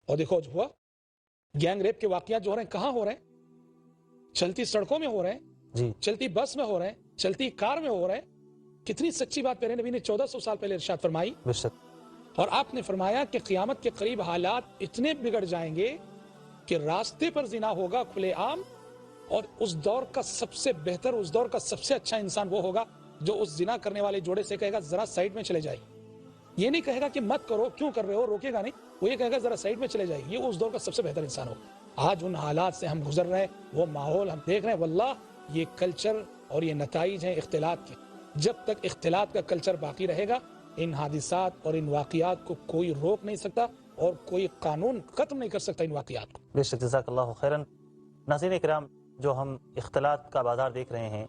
اور دیکھو جو ہوا گینگ ریپ کے واقعات جو ہو رہے ہیں کہاں ہو رہے ہیں؟ چلتی سڑکوں میں ہو رہے ہیں جی چلتی بس میں ہو رہے ہیں چلتی کار میں ہو رہے ہیں. کتنی سچی بات پیارے نبی نے 1400 سال پہلے ارشاد فرمائی. بے شک اور آپ نے فرمایا کہ قیامت کے قریب حالات اتنے بگڑ جائیں گے کہ راستے پر زنا ہوگا کھلے عام, اور اس دور کا سب سے بہتر, اس دور کا سب سے اچھا انسان وہ ہوگا جو اس زنا کرنے والے جوڑے سے کہے گا ذرا سائیڈ میں چلے جائے. یہ نہیں کہے گا کہ مت کرو, کیوں کر رہے ہو, روکے گا نہیں, وہ یہ کہے گا ذرا سائیڈ میں چلے جائے. یہ اس دور کا سب سے بہتر انسان ہوگا. آج ان حالات سے ہم گزر رہے ہیں, وہ ماحول ہم دیکھ رہے ہیں. واللہ یہ کلچر اور یہ نتائج ہیں اختلاط کے. جب تک اختلاط کا کلچر باقی رہے گا ان حادثات اور ان واقعات کو کوئی روک نہیں سکتا اور کوئی قانون ختم نہیں کر سکتا ان واقعات کو. بے شک جزاک اللہ خیراً. ناظرین اکرام, جو ہم اختلاط کا بازار دیکھ رہے ہیں,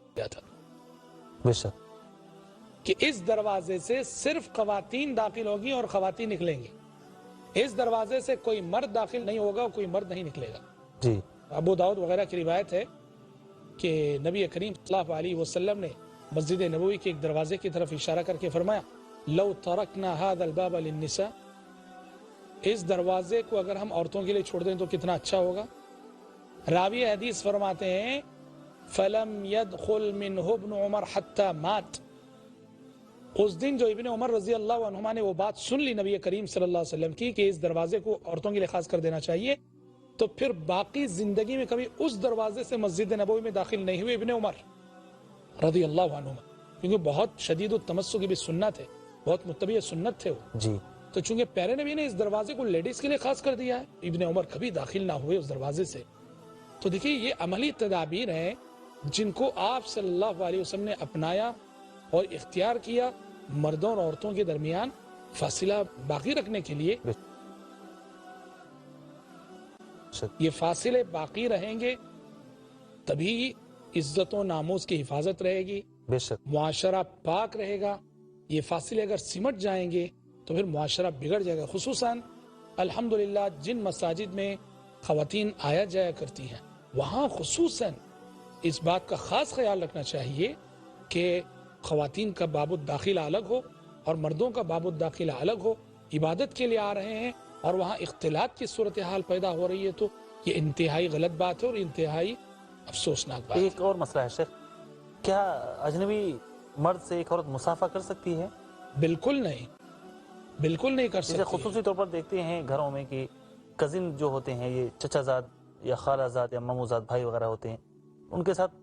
بے شک کہ اس دروازے سے صرف خواتین داخل ہوگی اور خواتین نکلیں گی. اس دروازے سے کوئی مرد داخل نہیں ہوگا اور کوئی مرد نہیں نکلے گا. جی ابو داؤد وغیرہ کی روایت ہے کہ نبی کریم صلی اللہ علیہ وسلم نے مسجد نبوی کے ایک دروازے کی طرف اشارہ کر کے فرمایا لو ترکنا هذا الباب للنساء, اس دروازے کو اگر ہم عورتوں کے لیے چھوڑ دیں تو کتنا اچھا ہوگا. راوی حدیث فرماتے ہیں فلم يدخل منه ابن عمر حتى مات. اس دن جو ابن عمر رضی اللہ عنہما نے وہ بات سن لی نبی کریم صلی اللہ علیہ وسلم کی کہ اس دروازے کو عورتوں کے لیے خاص کر دینا چاہیے, تو پھر باقی زندگی میں کبھی اس دروازے سے مسجد نبوی میں داخل نہیں ہوئے ابن عمر رضی اللہ عنہما, کیونکہ بہت شدید التمسک بھی سنت ہے, بہت متبع سنت تھے وہ. جی تو چونکہ پیارے نبی نے اس دروازے کو لیڈیز کے لیے خاص کر دیا ہے, ابن عمر کبھی داخل نہ ہوئے اس دروازے سے. تو دیکھیے یہ عملی تدابیر ہیں جن کو آپ صلی اللہ علیہ وسلم نے اپنایا اور اختیار کیا مردوں اور عورتوں کے درمیان فاصلہ باقی رکھنے کے لیے. یہ فاصلے باقی رہیں گے تبھی عزت و ناموس کی حفاظت رہے گی, بے شک معاشرہ پاک رہے گا. یہ فاصلے اگر سمٹ جائیں گے تو پھر معاشرہ بگڑ جائے گا. خصوصاً الحمدللہ جن مساجد میں خواتین آیا جایا کرتی ہیں وہاں خصوصاً اس بات کا خاص خیال رکھنا چاہیے کہ خواتین کا باب الداخلہ الگ ہو اور مردوں کا باب الداخلہ الگ ہو. عبادت کے لیے آ رہے ہیں اور وہاں اختلاط کی صورتحال پیدا ہو رہی ہے تو یہ انتہائی غلط بات ہے اور انتہائی افسوسناک بات ہے. ایک اور مسئلہ ہے شیخ, کیا اجنبی مرد سے ایک عورت مسافہ کر سکتی ہے؟ بالکل نہیں, بالکل نہیں کر جسے سکتی. خصوصی طور پر دیکھتے ہیں گھروں میں کہ کزن جو ہوتے ہیں, یہ چچا زاد یا خالہ زاد یا مامو زاد بھائی وغیرہ ہوتے ہیں, ان کے ساتھ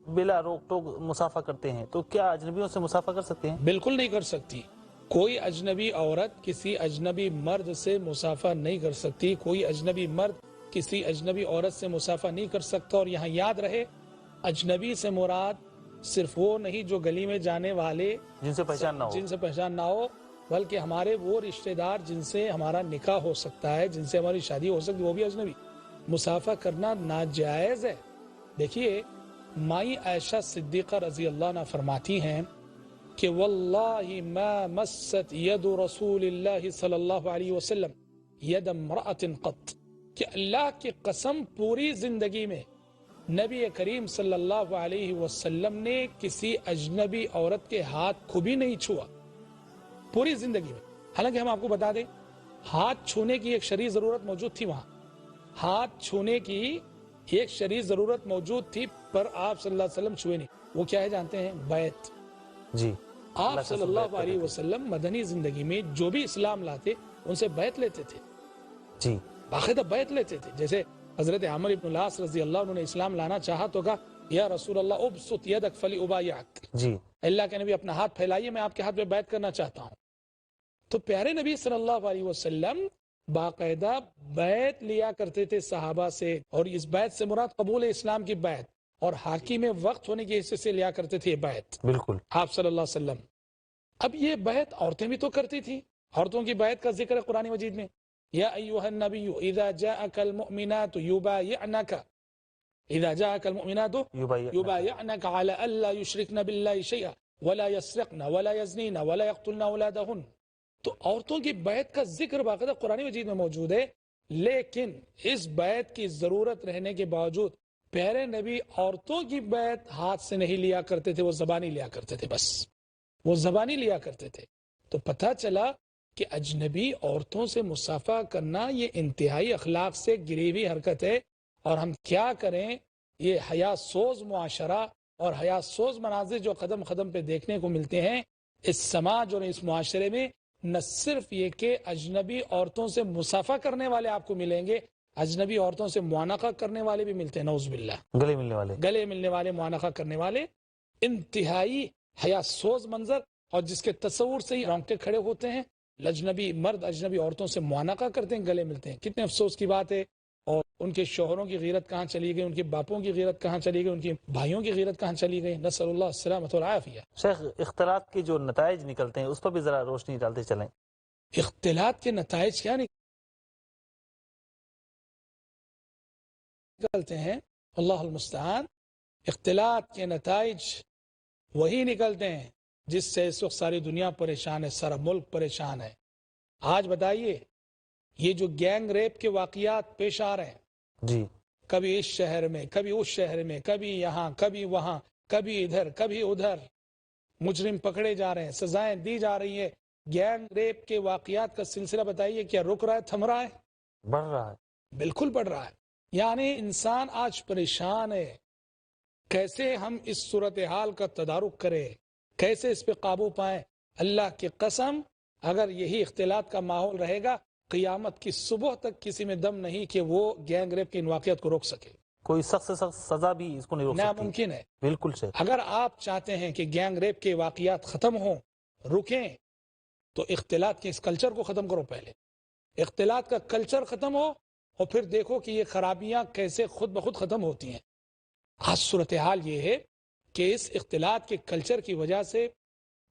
بلا روک ٹوک مسافہ کرتے ہیں, تو کیا اجنبیوں سے مسافہ کر سکتے ہیں؟ بالکل نہیں کر سکتی. کوئی اجنبی عورت کسی اجنبی مرد سے مسافہ نہیں کر سکتی, کوئی اجنبی مرد کسی اجنبی عورت سے مسافہ نہیں کر سکتا. اور یہاں یاد رہے اجنبی سے مراد صرف وہ نہیں جو گلی میں جانے والے جن سے پہچان نہ ہو, جن سے پہچان نہ ہو, بلکہ ہمارے وہ رشتہ دار جن سے ہمارا نکاح ہو سکتا ہے, جن سے ہماری شادی ہو سکتی ہے, وہ بھی اجنبی. مسافہ کرنا ناجائز ہے. دیکھیے مائی عائشہ صدیقہ رضی اللہ عنہ فرماتی ہیں کہ واللہ ما مست ید رسول اللہ صلی اللہ علیہ وسلم ید امرأۃ قط, کہ اللہ کی قسم پوری زندگی میں نبی کریم صلی اللہ علیہ وسلم نے کسی اجنبی عورت کے ہاتھ کو بھی نہیں چھوا پوری زندگی میں. حالانکہ ہم آپ کو بتا دیں ہاتھ چھونے کی ایک شرعی ضرورت موجود تھی, وہاں ہاتھ چھونے کی ایک شرعی ضرورت موجود تھی, پر آپ صلی اللہ علیہ وسلم چھوئے نہیں. وہ کیا ہے جانتے ہیں؟ بیعت. جی آپ صلی اللہ علیہ وسلم مدنی زندگی میں جو بھی اسلام لاتے ان سے بیعت لیتے تھے, جی باقاعدہ بیعت لیتے تھے. جیسے حضرت عامر بن العاص رضی اللہ عنہ نے اسلام لانا چاہا تو کہا یا رسول اللہ ابسط یدک فلیبایعک, جی اللہ کے نبی اپنا ہاتھ پھیلائیے میں آپ کے ہاتھ پہ بیعت کرنا چاہتا ہوں. تو پیارے نبی صلی اللہ علیہ وسلم باقاعدہ بیعت لیا کرتے تھے صحابہ سے, اور اس بیعت سے مراد قبول اسلام کی بیعت, اور حاکم وقت ہونے کے حصے سے لیا کرتے تھے بیعت بالکل آپ صلی اللہ علیہ وسلم. اب یہ بیعت عورتیں بھی تو کرتی تھی, عورتوں کی بیعت کا ذکر ہے قرآن مجید میں, یا ایھا النبی اذا جاءک المؤمنات یبایعنک, اذا جاءک المؤمنات یبایعنک علی الا یشرکن باللہ شیئا ولا یسرقن ولا یزنین ولا یقتلن اولادہن. تو عورتوں کی بیعت کا ذکر باقاعدہ قرآن مجید میں موجود ہے, لیکن اس بیعت کی ضرورت رہنے کے باوجود پیارے نبی عورتوں کی بیعت ہاتھ سے نہیں لیا کرتے تھے, وہ زبانی لیا کرتے تھے, بس وہ زبانی لیا کرتے تھے. تو پتہ چلا کہ اجنبی عورتوں سے مصافحہ کرنا یہ انتہائی اخلاق سے گری ہوئی حرکت ہے، اور ہم کیا کریں، یہ حیا سوز معاشرہ اور حیا سوز مناظر جو قدم قدم پہ دیکھنے کو ملتے ہیں اس سماج اور اس معاشرے میں، نہ صرف یہ کہ اجنبی عورتوں سے مصافحہ کرنے والے آپ کو ملیں گے، اجنبی عورتوں سے معانقہ کرنے والے بھی ملتے ہیں، نعوذ باللہ، گلے ملنے والے. گلے ملنے والے، معانقہ کرنے والے، انتہائی حیا سوز منظر، اور جس کے تصور سے ہی رونگٹے کھڑے ہوتے ہیں. اجنبی مرد اجنبی عورتوں سے معانقہ کرتے ہیں، گلے ملتے ہیں. کتنے افسوس کی بات ہے. اور ان کے شوہروں کی غیرت کہاں چلی گئی، ان کے باپوں کی غیرت کہاں چلی گئی، ان کے بھائیوں کی غیرت کہاں چلی گئی. نسأل اللہ السلامۃ والعافیہ. شیخ، اختلاط کے جو نتائج نکلتے ہیں اس پر بھی ذرا روشنی ڈالتے چلیں. اختلاط کے نتائج کیا نکلتے ہیں؟ اللہ المستعان. اختلاط کے نتائج وہی نکلتے ہیں جس سے اس وقت ساری دنیا پریشان ہے، سارا ملک پریشان ہے. آج بتائیے، یہ جو گینگ ریپ کے واقعات پیش آ رہے ہیں، جی، کبھی اس شہر میں، کبھی اس شہر میں، کبھی یہاں، کبھی وہاں، کبھی ادھر، کبھی ادھر، مجرم پکڑے جا رہے ہیں، سزائیں دی جا رہی ہیں. گینگ ریپ کے واقعات کا سلسلہ بتائیے کیا رک رہا ہے، تھم رہا ہے؟ بڑھ رہا ہے. بالکل بڑھ رہا ہے. یعنی انسان آج پریشان ہے. کیسے ہم اس صورتحال کا تدارک کریں، کیسے اس پہ قابو پائیں؟ اللہ کی قسم، اگر یہی اختلاط کا ماحول رہے گا، قیامت کی صبح تک کسی میں دم نہیں کہ وہ گینگ ریپ کے ان واقعات کو روک سکے. کوئی سخت سے سخت سزا بھی اس کو نہیں روک سکتی. ناممکن ہے. بالکل شیخ. اگر آپ چاہتے ہیں کہ گینگ ریپ کے واقعات ختم ہوں، رکیں، تو اختلاط کے اس کلچر کو ختم کرو. پہلے اختلاط کا کلچر ختم ہو، اور پھر دیکھو کہ یہ خرابیاں کیسے خود بخود ختم ہوتی ہیں. آج صورتحال یہ ہے کہ اس اختلاط کے کلچر کی وجہ سے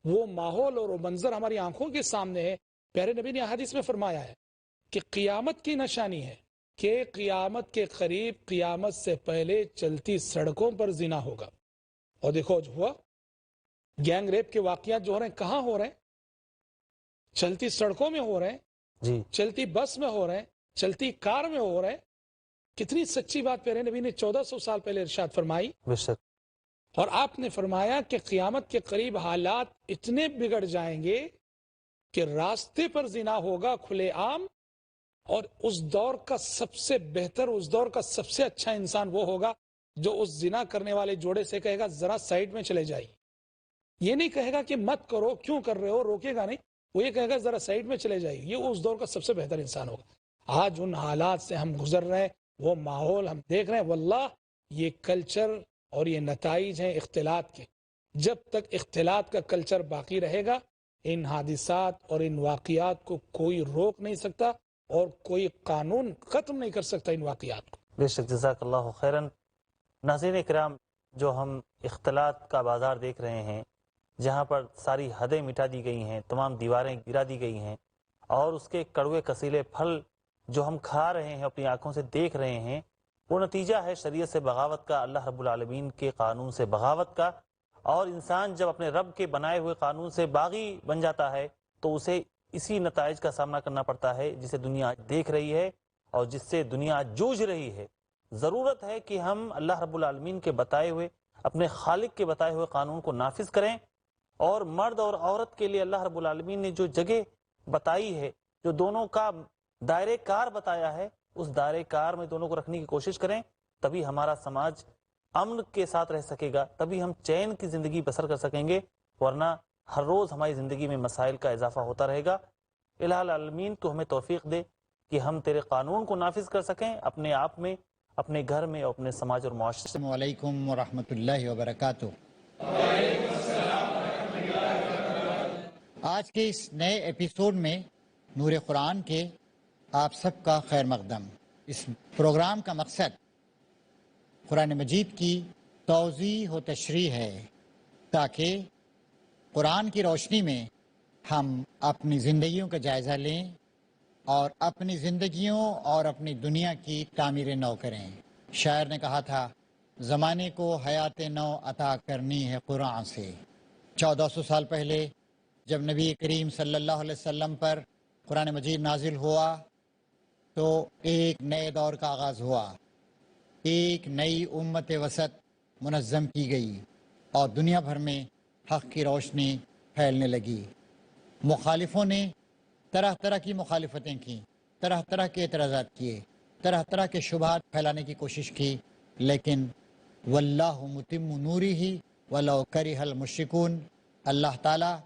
وہ ماحول اور وہ منظر ہماری آنکھوں کے سامنے ہے. پیارے نبی نے حدیث میں فرمایا ہے کہ قیامت کی نشانی ہے کہ قیامت کے قریب، قیامت سے پہلے چلتی سڑکوں پر زنا ہوگا. اور دیکھو جو ہوا، گینگ ریپ کے واقعات جو ہو رہے ہیں کہاں ہو رہے ہیں؟ چلتی سڑکوں میں ہو رہے ہیں، جی، چلتی بس میں ہو رہے ہیں، چلتی کار میں ہو رہے ہیں. کتنی سچی بات پیارے نبی نے 1400 سال پہلے ارشاد فرمائی. بے شک. اور آپ نے فرمایا کہ قیامت کے قریب حالات اتنے بگڑ جائیں گے کہ راستے پر زنا ہوگا کھلے عام، اور اس دور کا سب سے بہتر، اس دور کا سب سے اچھا انسان وہ ہوگا جو اس زنا کرنے والے جوڑے سے کہے گا ذرا سائیڈ میں چلے جائیے. یہ نہیں کہے گا کہ مت کرو، کیوں کر رہے ہو، روکے گا نہیں، وہ یہ کہے گا ذرا سائیڈ میں چلے جائیے. یہ اس دور کا سب سے بہتر انسان ہوگا. آج ان حالات سے ہم گزر رہے ہیں، وہ ماحول ہم دیکھ رہے ہیں. واللہ یہ کلچر اور یہ نتائج ہیں اختلاط کے. جب تک اختلاط کا کلچر باقی رہے گا، ان حادثات اور ان واقعات کو کوئی روک نہیں سکتا، اور کوئی قانون ختم نہیں کر سکتا ان واقعات کو. بے شک. جزاک اللہ خیرن. ناظرین کرام، جو ہم اختلاط کا بازار دیکھ رہے ہیں، جہاں پر ساری حدیں مٹا دی گئی ہیں، تمام دیواریں گرا دی گئی ہیں، اور اس کے کڑوے کسیلے پھل جو ہم کھا رہے ہیں، اپنی آنکھوں سے دیکھ رہے ہیں، وہ نتیجہ ہے شریعت سے بغاوت کا، اللہ رب العالمین کے قانون سے بغاوت کا. اور انسان جب اپنے رب کے بنائے ہوئے قانون سے باغی بن جاتا ہے تو اسے اسی نتائج کا سامنا کرنا پڑتا ہے جسے دنیا آج دیکھ رہی ہے اور جس سے دنیا آج جوجھ رہی ہے. ضرورت ہے کہ ہم اللہ رب العالمین کے بتائے ہوئے، اپنے خالق کے بتائے ہوئے قانون کو نافذ کریں. اور مرد اور عورت کے لیے اللہ رب العالمین نے جو جگہ بتائی ہے، جو دونوں کا دائرے کار بتایا ہے، اس دائرے کار میں دونوں کو رکھنے کی کوشش کریں. تبھی ہمارا سماج امن کے ساتھ رہ سکے گا، تبھی ہم چین کی زندگی بسر کر سکیں گے. ورنہ ہر روز ہماری زندگی میں مسائل کا اضافہ ہوتا رہے گا. الہ العالمین تو ہمیں توفیق دے کہ ہم تیرے قانون کو نافذ کر سکیں اپنے آپ میں، اپنے گھر میں، اور اپنے سماج اور معاشرے. السلام علیکم ورحمۃ اللہ وبرکاتہ. آج کے اس نئے ایپیسوڈ میں نور قرآن کے آپ سب کا خیر مقدم. اس پروگرام کا مقصد قرآن مجید کی توضیح و تشریح ہے تاکہ قرآن کی روشنی میں ہم اپنی زندگیوں کا جائزہ لیں اور اپنی زندگیوں اور اپنی دنیا کی تعمیر نو کریں. شاعر نے کہا تھا، زمانے کو حیات نو عطا کرنی ہے قرآن سے. 1400 سال پہلے جب نبی کریم صلی اللہ علیہ وسلم پر قرآن مجید نازل ہوا تو ایک نئے دور کا آغاز ہوا، ایک نئی امت وسط منظم کی گئی اور دنیا بھر میں حق کی روشنی پھیلنے لگی. مخالفوں نے طرح طرح کی مخالفتیں کی، طرح طرح کے اعتراضات کیے، طرح طرح کے شبہات پھیلانے کی کوشش کی، لیکن واللہ متم نوری ہی ولو کرہ المشرکون، اللہ تعالیٰ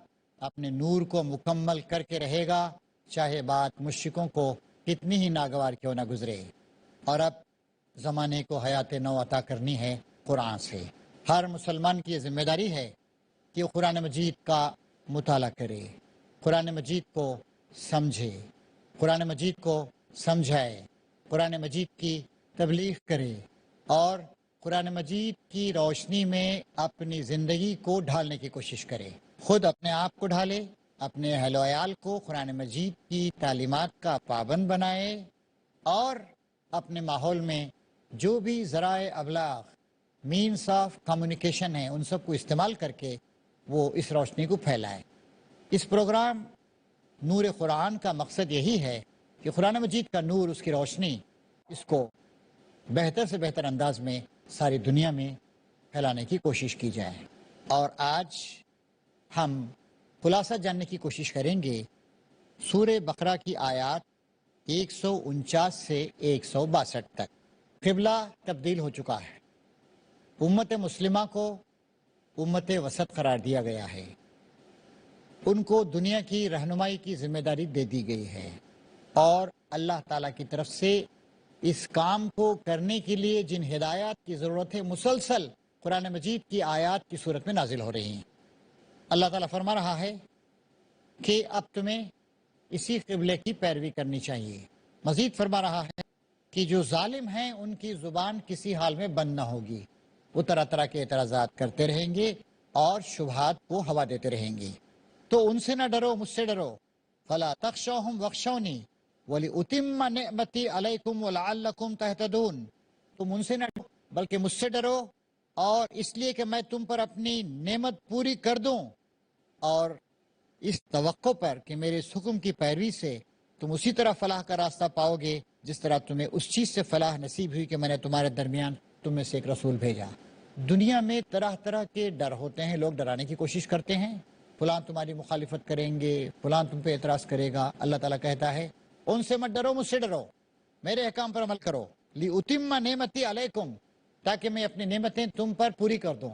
اپنے نور کو مکمل کر کے رہے گا، چاہے بات مشرکوں کو کتنی ہی ناگوار کیوں نہ گزرے۔ اور اب زمانے کو حیات نو عطا کرنی ہے قرآن سے۔ ہر مسلمان کی یہ ذمہ داری ہے کہ وہ قرآن مجید کا مطالعہ کرے، قرآن مجید کو سمجھے، قرآن مجید کو سمجھائے، قرآن مجید کی تبلیغ کرے اور قرآن مجید کی روشنی میں اپنی زندگی کو ڈھالنے کی کوشش کرے، خود اپنے آپ کو ڈھالے، اپنے اہل و عیال کو قرآن مجید کی تعلیمات کا پابند بنائے، اور اپنے ماحول میں جو بھی ذرائع ابلاغ، مینس آف کمیونیکیشن ہیں، ان سب کو استعمال کر کے وہ اس روشنی کو پھیلائے۔ اس پروگرام نور قرآن کا مقصد یہی ہے کہ قرآن مجید کا نور، اس کی روشنی، اس کو بہتر سے بہتر انداز میں ساری دنیا میں پھیلانے کی کوشش کی جائے۔ اور آج ہم خلاصہ جاننے کی کوشش کریں گے سورہ بقرہ کی آیات 149 سے 162 تک۔ قبلہ تبدیل ہو چکا ہے، امت مسلمہ کو امت وسط قرار دیا گیا ہے، ان کو دنیا کی رہنمائی کی ذمہ داری دے دی گئی ہے، اور اللہ تعالیٰ کی طرف سے اس کام کو کرنے کے لیے جن ہدایات کی ضرورت ہے مسلسل قرآن مجید کی آیات کی صورت میں نازل ہو رہی ہیں۔ اللہ تعالیٰ فرما رہا ہے کہ اب تمہیں اسی قبلے کی پیروی کرنی چاہیے۔ مزید فرما رہا ہے کہ جو ظالم ہیں ان کی زبان کسی حال میں بند نہ ہوگی، وہ طرح طرح کے اعتراضات کرتے رہیں گے اور شبہات کو ہوا دیتے رہیں گے، تو ان سے نہ ڈرو، مجھ سے ڈرو۔ فلا تخشوہم واخشونی وَلِأُتِمَّ نِعْمَتِي عَلَيْكُمْ وَلَعَلَّكُمْ تَهْتَدُونَ، تم ان سے نہ ڈرو بلکہ مجھ سے ڈرو، اور اس لیے کہ میں تم پر اپنی نعمت پوری کر دوں، اور اس توقع پر کہ میرے اس حکم کی پیروی سے تم اسی طرح فلاح کا راستہ پاؤ گے جس طرح تمہیں اس چیز سے فلاح نصیب ہوئی کہ میں نے تمہارے درمیان تم میں سے ایک رسول بھیجا۔ دنیا میں طرح طرح کے ڈر ہوتے ہیں، لوگ ڈرانے کی کوشش کرتے ہیں، فلاں تمہاری مخالفت کریں گے، فلاں تم پہ اعتراض کرے گا۔ اللہ تعالیٰ کہتا ہے ان سے مت ڈرو، مجھ سے ڈرو، میرے احکام پر عمل کرو، لِأُتِمَّ نِعْمَتِي عَلَيْكُمْ، تاکہ میں اپنی نعمتیں تم پر پوری کر دوں۔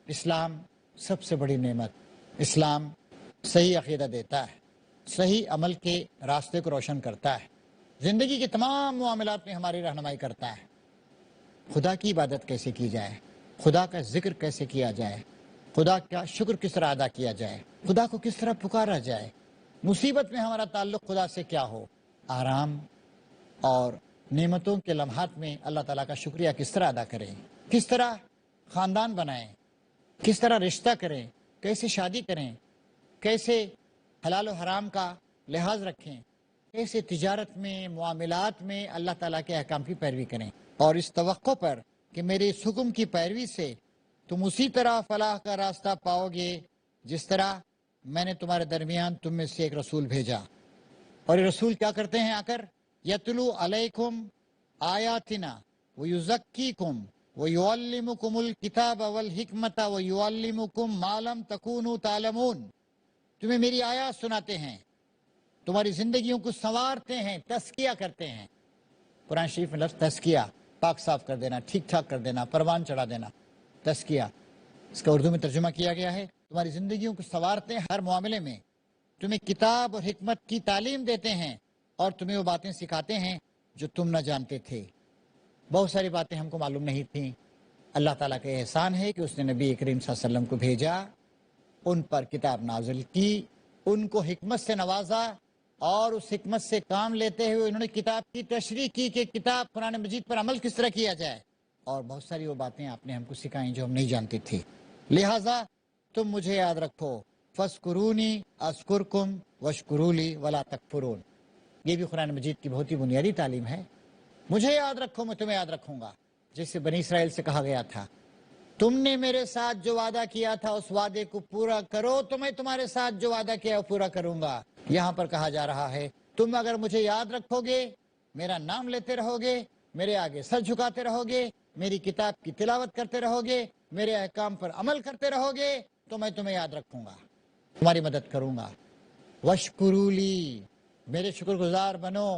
اسلام سب سے بڑی نعمت، اسلام صحیح عقیدہ دیتا ہے، صحیح عمل کے راستے کو روشن کرتا ہے، زندگی کے تمام معاملات میں ہماری رہنمائی کرتا ہے۔ خدا کی عبادت کیسے کی جائے، خدا کا ذکر کیسے کیا جائے، خدا کا شکر کس طرح ادا کیا جائے، خدا کو کس طرح پکارا جائے، مصیبت میں ہمارا تعلق خدا سے کیا ہو، آرام اور نعمتوں کے لمحات میں اللہ تعالیٰ کا شکریہ کس طرح ادا کریں، کس طرح خاندان بنائیں، کس طرح رشتہ کریں، کیسے شادی کریں، کیسے حلال و حرام کا لحاظ رکھیں، کیسے تجارت میں، معاملات میں اللہ تعالیٰ کے احکام کی پیروی کریں، اور اس توقع پر کہ میرے اس حکم کی پیروی سے تم اسی طرح فلاح کا راستہ پاؤ گے جس طرح میں نے تمہارے درمیان تم میں سے ایک رسول بھیجا۔ اور یہ رسول کیا کرتے ہیں آ کر؟ یتلو علیکم آیاتنا ویزکیکم ویعلمکم الکتاب والحکمت ویعلمکم ما لم تکونوا تعلمون، تمہیں میری آیات سناتے ہیں، تمہاری زندگیوں کو سنوارتے ہیں، تزکیہ کرتے ہیں۔ قرآن شریف میں لفظ تزکیہ، پاک صاف کر دینا، ٹھیک ٹھاک کر دینا، پروان چڑھا دینا، تزکیہ اس کا اردو میں ترجمہ کیا گیا ہے، تمہاری زندگیوں کو سنوارتے ہیں ہر معاملے میں، تمہیں کتاب اور حکمت کی تعلیم دیتے ہیں، اور تمہیں وہ باتیں سکھاتے ہیں جو تم نہ جانتے تھے۔ بہت ساری باتیں ہم کو معلوم نہیں تھیں، اللہ تعالیٰ کا احسان ہے کہ اس نے نبی کریم صلی اللہ علیہ وسلم کو بھیجا، ان پر کتاب نازل کی، ان کو حکمت سے نوازا، اور اس حکمت سے کام لیتے ہوئے انہوں نے کتاب کی تشریح کی کہ کتاب قرآن مجید پر عمل کس طرح کیا جائے، اور بہت ساری وہ باتیں آپ نے ہم کو سکھائیں جو ہم نہیں جانتے تھے۔ لہٰذا تم مجھے یاد رکھو، فَاذْكُرُونِي أَذْكُرْكُمْ وَاشْكُرُوا لِي وَلَا تَكْفُرُونَ، یہ بھی قرآن مجید کی بہت ہی بنیادی تعلیم ہے۔ مجھے یاد رکھو، میں تمہیں یاد رکھوں گا، جیسے بنی اسرائیل سے کہا گیا تھا تم نے میرے ساتھ جو وعدہ کیا تھا اس وعدے کو پورا کرو تو میں تمہارے ساتھ جو وعدہ کیا وہ پورا کروں گا۔ یہاں پر کہا جا رہا ہے تم اگر مجھے یاد رکھو گے، میرا نام لیتے رہو گے، میرے آگے سر جھکاتے رہو گے، میری کتاب کی تلاوت کرتے رہو گے، میرے احکام پر عمل کرتے رہو گے، تو میں تمہیں یاد رکھوں گا، تمہاری مدد کروں گا۔ وَاشْكُرُوا لِي، میرے شکر گزار بنو،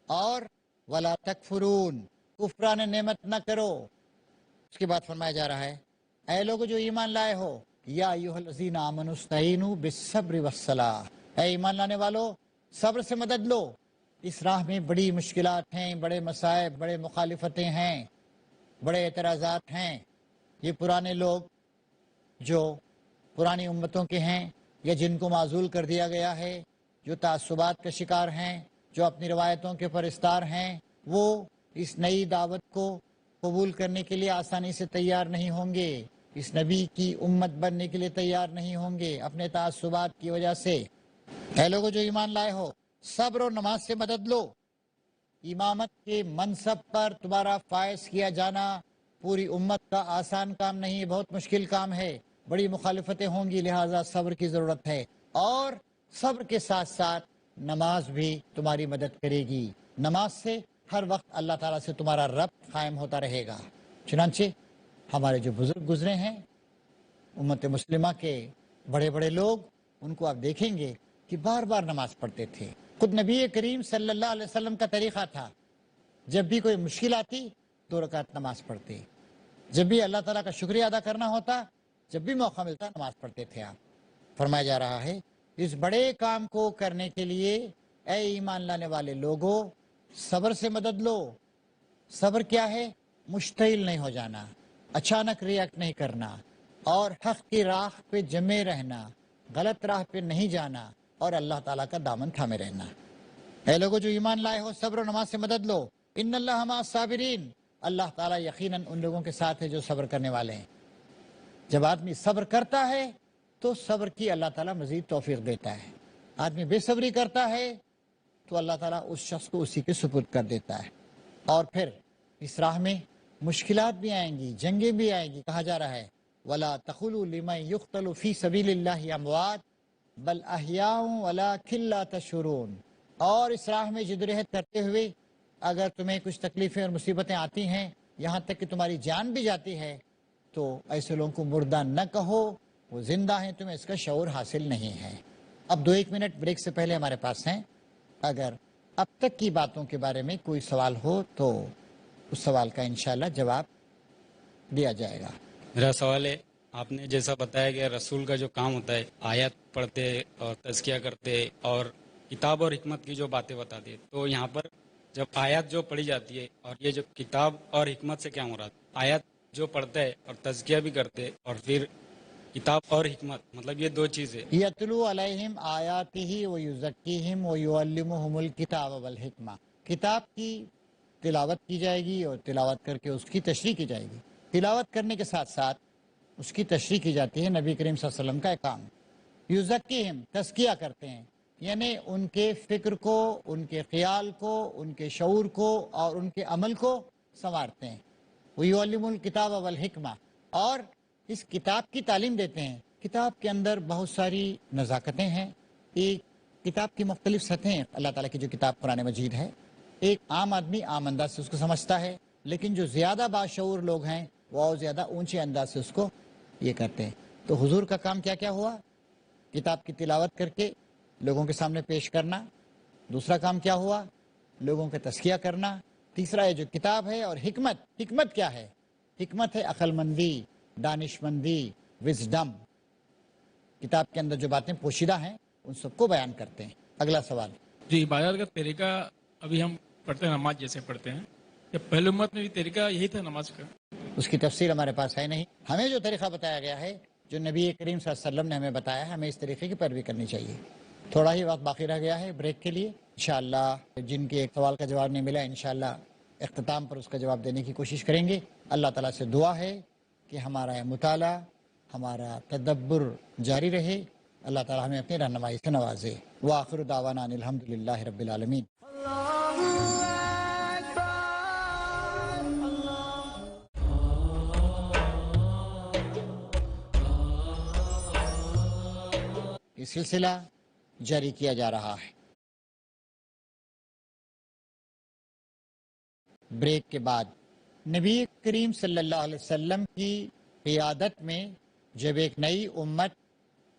اور ولا تکفرون، کفران نعمت نہ کرو۔ اس کے بعد فرمایا جا رہا ہے اے لوگو جو ایمان لائے ہو، یا ایھا الذین آمنوا استعینوا بالصبر والصلاۃ، اے ایمان لانے والو صبر سے مدد لو۔ اس راہ میں بڑی مشکلات ہیں، بڑے مصائب، بڑے مخالفتیں ہیں، بڑے اعتراضات ہیں۔ یہ پرانے لوگ جو پرانی امتوں کے ہیں یا جن کو معزول کر دیا گیا ہے، جو تعصبات کا شکار ہیں، جو اپنی روایتوں کے پرستار ہیں، وہ اس نئی دعوت کو قبول کرنے کے لیے آسانی سے تیار نہیں ہوں گے، اس نبی کی امت بننے کے لیے تیار نہیں ہوں گے اپنے تعصبات کی وجہ سے۔ اے لوگوں جو ایمان لائے ہو، صبر و نماز سے مدد لو۔ امامت کے منصب پر تمہارا فائز کیا جانا پوری امت کا آسان کام نہیں، بہت مشکل کام ہے، بڑی مخالفتیں ہوں گی، لہٰذا صبر کی ضرورت ہے۔ اور صبر کے ساتھ ساتھ نماز بھی تمہاری مدد کرے گی، نماز سے ہر وقت اللہ تعالیٰ سے تمہارا ربط قائم ہوتا رہے گا۔ چنانچہ ہمارے جو بزرگ گزرے ہیں امت مسلمہ کے، بڑے بڑے لوگ، ان کو آپ دیکھیں گے کہ بار بار نماز پڑھتے تھے۔ خود نبی کریم صلی اللہ علیہ وسلم کا طریقہ تھا، جب بھی کوئی مشکل آتی 2 رکعت نماز پڑھتے، جب بھی اللہ تعالیٰ کا شکریہ ادا کرنا ہوتا، جب بھی موقع ملتا نماز پڑھتے تھے آپ۔ فرمایا جا رہا ہے اس بڑے کام کو کرنے کے لیے اے ایمان لانے والے لوگوں صبر سے مدد لو۔ صبر کیا ہے؟ مشتعل نہیں ہو جانا، اچانک ریاکٹ نہیں کرنا، اور حق کی راہ پہ جمے رہنا، غلط راہ پہ نہیں جانا، اور اللہ تعالیٰ کا دامن تھامے رہنا۔ اے لوگوں جو ایمان لائے ہو صبر و نماز سے مدد لو، ان اللہ مع الصابرین، اللہ تعالیٰ یقیناً ان لوگوں کے ساتھ ہے جو صبر کرنے والے ہیں۔ جب آدمی صبر کرتا ہے تو صبر کی اللہ تعالیٰ مزید توفیق دیتا ہے، آدمی بے صبری کرتا ہے تو اللہ تعالیٰ اس شخص کو اسی کے سپرد کر دیتا ہے۔ اور پھر اس راہ میں مشکلات بھی آئیں گی، جنگیں بھی آئیں گی۔ کہا جا رہا ہے وَلَا تَقُولُوا لِمَن يُقْتَلُ فِي سَبِيلِ اللَّهِ أَمْوَاتٌ بَلْ أَحْيَاءٌ وَلَٰكِن لَّا تَشْعُرُونَ، اور اس راہ میں جدوجہد کرتے ہوئے اگر تمہیں کچھ تکلیفیں اور مصیبتیں آتی ہیں، یہاں تک کہ تمہاری جان بھی جاتی ہے، تو ایسے لوگوں کو مردہ نہ کہو، وہ زندہ ہیں، تمہیں اس کا شعور حاصل نہیں ہے۔ اب 2-1 منٹ بریک سے پہلے ہمارے پاس ہیں، اگر اب تک کی باتوں کے بارے میں کوئی سوال ہو تو اس سوال کا انشاءاللہ جواب دیا جائے گا۔ میرا سوال ہے، آپ نے جیسا بتایا کہ رسول کا جو کام ہوتا ہے آیات پڑھتے اور تزکیہ کرتے اور کتاب اور حکمت کی جو باتیں بتاتے، تو یہاں پر جب آیات جو پڑھی جاتی ہے اور یہ جو کتاب اور حکمت سے کیا مراد؟ آیات جو پڑھتا ہے اور تزکیہ بھی کرتے اور پھر کتاب اور حکمت، مطلب یہ 2 چیزیں۔ یتلو علیہم آیاتہ ویزکیہم ویعلمہم الکتاب والحکمہ، کتاب کی تلاوت کی جائے گی اور تلاوت کر کے اس کی تشریح کی جائے گی۔ تلاوت کرنے کے ساتھ ساتھ اس کی تشریح کی جاتی ہے، نبی کریم صلی اللہ علیہ وسلم کا ایک کام۔ یزکیہم، تزکیہ کرتے ہیں، یعنی ان کے فکر کو، ان کے خیال کو، ان کے شعور کو اور ان کے عمل کو سنوارتے ہیں۔ ویعلم الکتاب والحکمہ، اور اس کتاب کی تعلیم دیتے ہیں۔ کتاب کے اندر بہت ساری نزاکتیں ہیں، ایک کتاب کی مختلف سطحیں ہیں۔ اللہ تعالیٰ کی جو کتاب قرآن مجید ہے، ایک عام آدمی عام انداز سے اس کو سمجھتا ہے، لیکن جو زیادہ باشعور لوگ ہیں وہ اور زیادہ اونچے انداز سے اس کو یہ کرتے ہیں۔ تو حضور کا کام کیا کیا ہوا؟ کتاب کی تلاوت کر کے لوگوں کے سامنے پیش کرنا۔ دوسرا کام کیا ہوا؟ لوگوں کا تزکیہ کرنا۔ تیسرا ہے جو کتاب ہے اور حکمت۔ حکمت کیا ہے؟ حکمت ہے عقل مندی، دانش مندی، وزڈم۔ کتاب کے اندر جو باتیں پوشیدہ ہیں ان سب کو بیان کرتے ہیں۔ اگلا سوال۔ جی، عبادت کا طریقہ ابھی ہم پڑھتے ہیں، نماز جیسے پڑھتے ہیں، کہ پہلے امت میں بھی طریقہ یہی تھا نماز کا؟ اس کی تفصیل ہمارے پاس ہے نہیں، ہمیں جو طریقہ بتایا گیا ہے، جو نبی کریم صلی اللہ علیہ وسلم نے ہمیں بتایا ہے، ہمیں اس طریقے کی پیروی کرنی چاہیے۔ تھوڑا ہی وقت باقی رہ گیا ہے بریک کے لیے، انشاءاللہ جن کے ایک سوال کا جواب نہیں ملا، انشاءاللہ اختتام پر اس کا جواب دینے کی کوشش کریں گے۔ اللہ تعالیٰ سے دعا ہے کہ ہمارا مطالعہ، ہمارا تدبر جاری رہے، اللہ تعالیٰ ہمیں اپنی رہنمائی سے نوازے۔ وآخر دعوانا ان الحمدللہ رب العالمین۔ یہ سلسلہ جاری کیا جا رہا ہے۔ بریک کے بعد نبی کریم صلی اللہ علیہ وسلم کی قیادت میں جب ایک نئی امت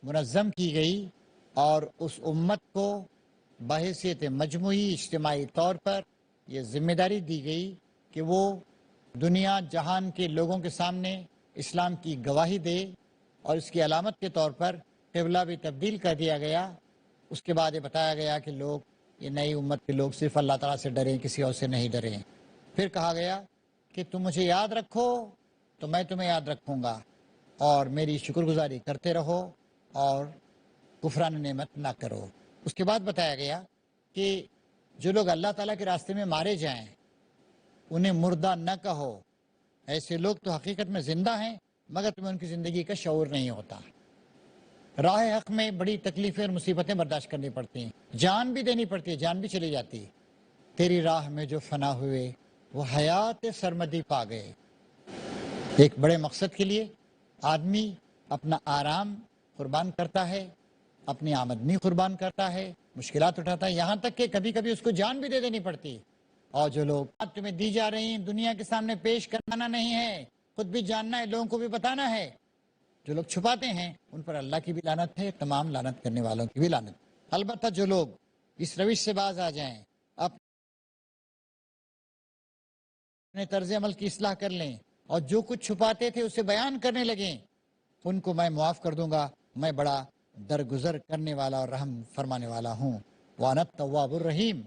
منظم کی گئی اور اس امت کو بحیثیت مجموعی اجتماعی طور پر یہ ذمہ داری دی گئی کہ وہ دنیا جہان کے لوگوں کے سامنے اسلام کی گواہی دے، اور اس کی علامت کے طور پر قبلہ بھی تبدیل کر دیا گیا۔ اس کے بعد یہ بتایا گیا کہ لوگ، یہ نئی امت کے لوگ صرف اللہ تعالیٰ سے ڈریں، کسی اور سے نہیں ڈریں۔ پھر کہا گیا کہ تم مجھے یاد رکھو تو میں تمہیں یاد رکھوں گا، اور میری شکر گزاری کرتے رہو اور کفران نعمت نہ کرو۔ اس کے بعد بتایا گیا کہ جو لوگ اللہ تعالیٰ کے راستے میں مارے جائیں انہیں مردہ نہ کہو، ایسے لوگ تو حقیقت میں زندہ ہیں مگر تمہیں ان کی زندگی کا شعور نہیں ہوتا۔ راہ حق میں بڑی تکلیفیں اور مصیبتیں برداشت کرنی پڑتی ہیں، جان بھی دینی پڑتی ہے، جان بھی چلی جاتی۔ تیری راہ میں جو فنا ہوئے وہ حیات سرمدی پا گئے۔ ایک بڑے مقصد کے لیے آدمی اپنا آرام قربان کرتا ہے، اپنی آمدنی قربان کرتا ہے، مشکلات اٹھاتا ہے، یہاں تک کہ کبھی کبھی اس کو جان بھی دے دینی پڑتی۔ اور جو لوگ تمہیں دی جا رہی ہیں دنیا کے سامنے پیش کرنا نہیں ہے، خود بھی جاننا ہے، لوگوں کو بھی بتانا ہے۔ جو لوگ چھپاتے ہیں ان پر اللہ کی بھی لعنت ہے، تمام لعنت کرنے والوں کی بھی لعنت۔ البتہ جو لوگ اس روش سے باز آ جائیں، اپنے طرز عمل کی اصلاح کر لیں اور جو کچھ چھپاتے تھے اسے بیان کرنے لگیں، ان کو میں معاف کر دوں گا، میں بڑا درگزر کرنے والا اور رحم فرمانے والا ہوں۔ وَأَنَا التَّوَّابُ الرَّحِيمُ۔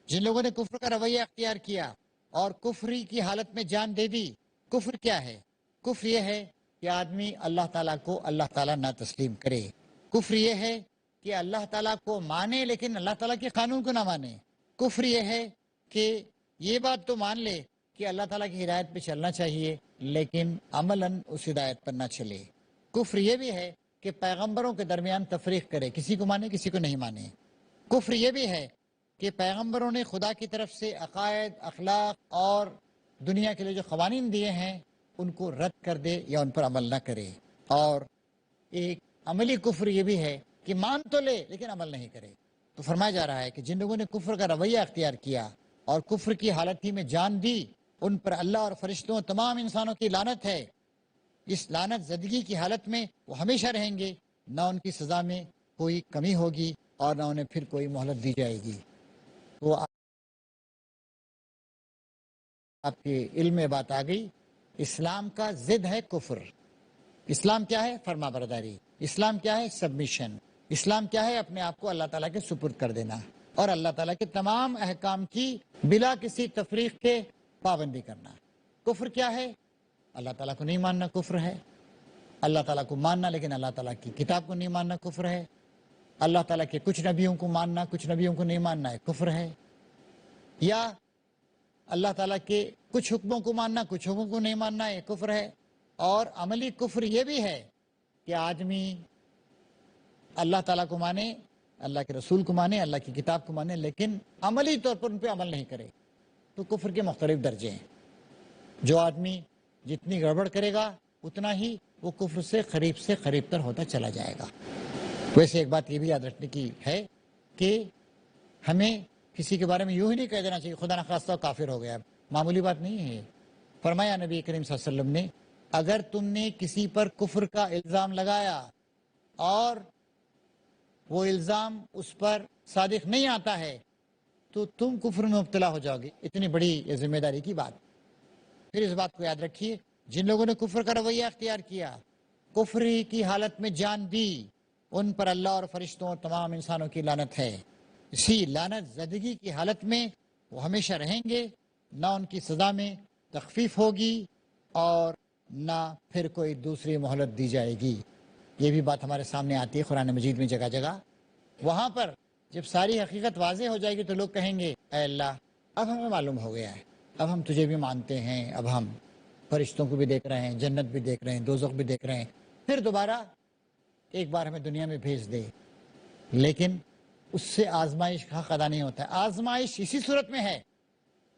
جن لوگوں نے کفر کا رویہ اختیار کیا اور کفری کی حالت میں جان دے دی۔ کفر کیا ہے؟ کفر یہ ہے کہ آدمی اللہ تعالیٰ کو اللہ تعالیٰ نہ تسلیم کرے۔ کفر یہ ہے کہ اللہ تعالیٰ کو مانے لیکن اللہ تعالیٰ کے قانون کو نہ مانے۔ کفر یہ ہے کہ یہ بات تو مان لے کہ اللہ تعالیٰ کی ہدایت پہ چلنا چاہیے لیکن عملاً اس ہدایت پر نہ چلے۔ کفر یہ بھی ہے کہ پیغمبروں کے درمیان تفریق کرے، کسی کو مانے کسی کو نہیں مانے۔ کفر یہ بھی ہے کہ پیغمبروں نے خدا کی طرف سے عقائد، اخلاق اور دنیا کے لیے جو قوانین دیے ہیں ان کو رد کر دے یا ان پر عمل نہ کرے۔ اور ایک عملی کفر یہ بھی ہے کہ مان تو لے لیکن عمل نہیں کرے۔ تو فرمایا جا رہا ہے کہ جن لوگوں نے کفر کا رویہ اختیار کیا اور کفر کی حالت ہی میں جان دی، ان پر اللہ اور فرشتوں تمام انسانوں کی لعنت ہے۔ اس لعنت زدگی کی حالت میں وہ ہمیشہ رہیں گے، نہ ان کی سزا میں کوئی کمی ہوگی اور نہ انہیں پھر کوئی مہلت دی جائے گی۔ تو آپ کے علم میں بات آ گئی، اسلام کا ضد ہے کفر۔ اسلام کیا ہے؟ فرما برداری۔ اسلام کیا ہے؟ سبمیشن۔ اسلام کیا ہے؟ اپنے آپ کو اللہ تعالیٰ کے سپرد کر دینا اور اللہ تعالیٰ کے تمام احکام کی بلا کسی تفریق کے پابندی کرنا۔ کفر کیا ہے؟ اللہ تعالیٰ کو نہیں ماننا کفر ہے۔ اللہ تعالیٰ کو ماننا لیکن اللہ تعالیٰ کی کتاب کو نہیں ماننا کفر ہے۔ اللہ تعالیٰ کے کچھ نبیوں کو ماننا کچھ نبیوں کو نہیں ماننا ہے کفر ہے۔ یا اللہ تعالیٰ کے کچھ حکموں کو ماننا کچھ حکموں کو نہیں ماننا ہے کفر ہے۔ اور عملی کفر یہ بھی ہے کہ آدمی اللہ تعالیٰ کو مانے، اللہ کے رسول کو مانے، اللہ کی کتاب کو مانے لیکن عملی طور پر ان پہ عمل نہیں کرے۔ تو کفر کے مختلف درجے ہیں۔ جو آدمی جتنی گڑبڑ کرے گا اتنا ہی وہ کفر سے قریب تر ہوتا چلا جائے گا۔ ویسے ایک بات یہ بھی یاد رکھنے کی ہے کہ ہمیں کسی کے بارے میں یوں ہی نہیں کہہ دینا چاہیے خدا نخواستہ کافر ہو گیا، معمولی بات نہیں ہے۔ فرمایا نبی کریم صلی اللہ علیہ وسلم نے، اگر تم نے کسی پر کفر کا الزام لگایا اور وہ الزام اس پر صادق نہیں آتا ہے تو تم کفر میں مبتلا ہو جاؤ گے۔ اتنی بڑی یہ ذمہ داری کی بات۔ پھر اس بات کو یاد رکھیے، جن لوگوں نے کفر کا رویہ اختیار کیا، کفری کی حالت میں جان دی، ان پر اللہ اور فرشتوں اور تمام انسانوں کی لعنت ہے۔ اسی لعنت زدگی کی حالت میں وہ ہمیشہ رہیں گے، نہ ان کی سزا میں تخفیف ہوگی اور نہ پھر کوئی دوسری مہلت دی جائے گی۔ یہ بھی بات ہمارے سامنے آتی ہے قرآن مجید میں جگہ جگہ۔ وہاں پر جب ساری حقیقت واضح ہو جائے گی تو لوگ کہیں گے، اے اللہ اب ہمیں معلوم ہو گیا ہے، اب ہم تجھے بھی مانتے ہیں، اب ہم فرشتوں کو بھی دیکھ رہے ہیں، جنت بھی دیکھ رہے ہیں، دوزخ بھی دیکھ رہے ہیں، پھر دوبارہ ایک بار ہمیں دنیا میں بھیج دے۔ لیکن اس سے آزمائش کا حق ادا نہیں ہوتا ہے۔ آزمائش اسی صورت میں ہے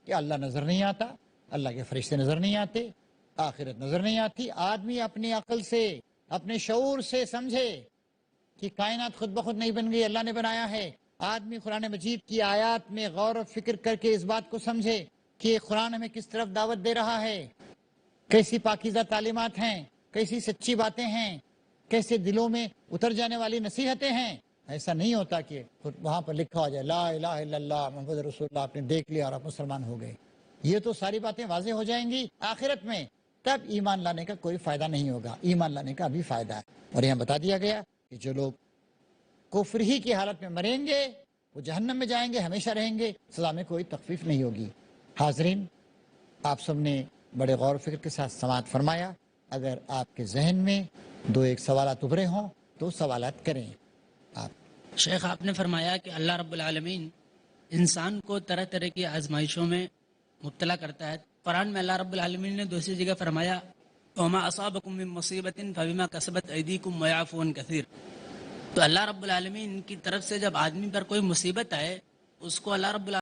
کہ اللہ نظر نہیں آتا، اللہ کے فرشتے نظر نہیں آتے، آخرت نظر نہیں آتی۔ آدمی اپنی عقل سے، اپنے شعور سے سمجھے کہ کائنات خود بخود نہیں بن گئی، اللہ نے بنایا ہے۔ آدمی قرآن مجید کی آیات میں غور و فکر کر کے اس بات کو سمجھے کہ قرآن ہمیں کس طرف دعوت دے رہا ہے، کیسی پاکیزہ تعلیمات ہیں، کیسی سچی باتیں ہیں، کیسے دلوں میں اتر جانے والی نصیحتیں ہیں۔ ایسا نہیں ہوتا کہ وہاں پر لکھا ہو جائے لا الہ الا اللہ محمد رسول اللہ، آپ نے دیکھ لیا اور آپ مسلمان ہو گئے. یہ تو ساری باتیں واضح ہو جائیں گی آخرت میں، تب ایمان لانے کا کوئی فائدہ نہیں ہوگا. ایمان لانے کا بھی فائدہ ہے. اور یہاں بتا دیا گیا کہ جو لوگ کفر ہی کی حالت میں مریں گے وہ جہنم میں جائیں گے، ہمیشہ رہیں گے، سزا میں کوئی تخفیف نہیں ہوگی. حاضرین، آپ سب نے بڑے غور و فکر کے ساتھ سماعت فرمایا. اگر آپ کے ذہن میں دو ایک سوالات ابھرے ہوں تو سوالات کریں. آپ شیخ، آپ نے فرمایا کہ اللہ رب العالمین انسان کو طرح طرح کی آزمائشوں میں مبتلا کرتا ہے. قرآن میں اللہ رب العالمین نے دوسری جگہ فرمایا وما اصابکم من مصیبت فبما کسبت ایدیکم ویعفو عن کثیر. تو اللہ رب العالمین کی طرف سے جب آدمی پر کوئی مصیبت آئے اس کو اللہ رب العالمین